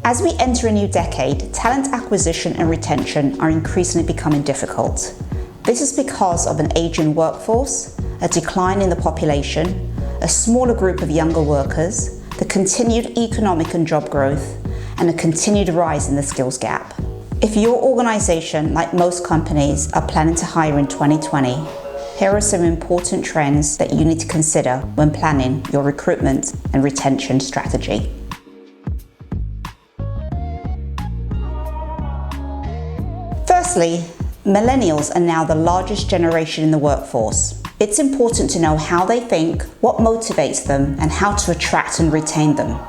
As we enter a new decade, talent acquisition and retention are increasingly becoming difficult. This is because of an aging workforce, a decline in the population, a smaller group of younger workers, the continued economic and job growth, and a continued rise in the skills gap. If your organization, like most companies, are planning to hire in 2020, here are some important trends that you need to consider when planning your recruitment and retention strategy. Firstly, millennials are now the largest generation in the workforce. It's important to know how they think, what motivates them, and how to attract and retain them.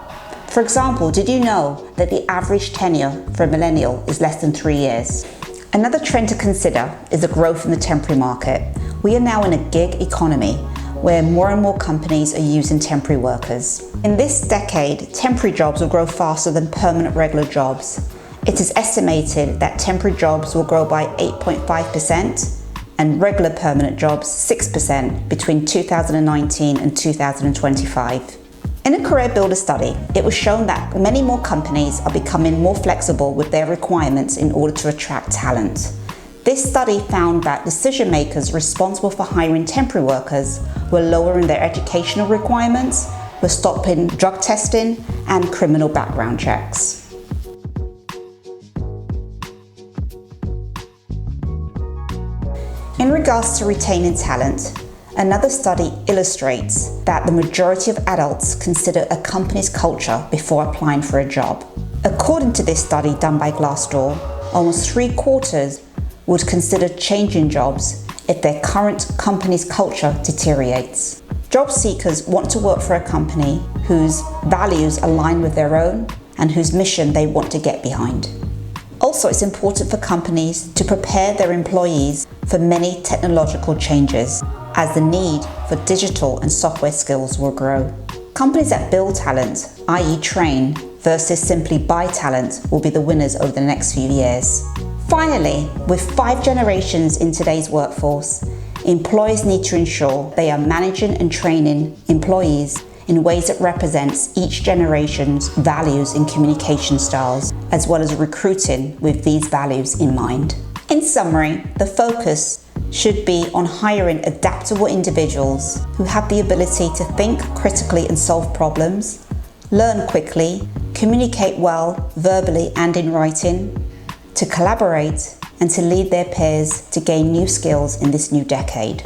For example, did you know that the average tenure for a millennial is less than 3 years? Another trend to consider is the growth in the temporary market. We are now in a gig economy where more and more companies are using temporary workers. In this decade, temporary jobs will grow faster than permanent regular jobs. It is estimated that temporary jobs will grow by 8.5% and regular permanent jobs 6% between 2019 and 2025. In a Career Builder study, it was shown that many more companies are becoming more flexible with their requirements in order to attract talent. This study found that decision makers responsible for hiring temporary workers were lowering their educational requirements, were stopping drug testing and criminal background checks. In regards to retaining talent, another study illustrates that the majority of adults consider a company's culture before applying for a job. According to this study done by Glassdoor, almost 3/4 would consider changing jobs if their current company's culture deteriorates. Job seekers want to work for a company whose values align with their own and whose mission they want to get behind. Also, it's important for companies to prepare their employees for many technological changes, as the need for digital and software skills will grow. Companies that build talent, i.e. train, versus simply buy talent will be the winners over the next few years. Finally, with 5 generations in today's workforce, employers need to ensure they are managing and training employees in ways that represents each generation's values and communication styles, as well as recruiting with these values in mind. In summary, the focus should be on hiring adaptable individuals who have the ability to think critically and solve problems, learn quickly, communicate well verbally and in writing, to collaborate, and to lead their peers to gain new skills in this new decade.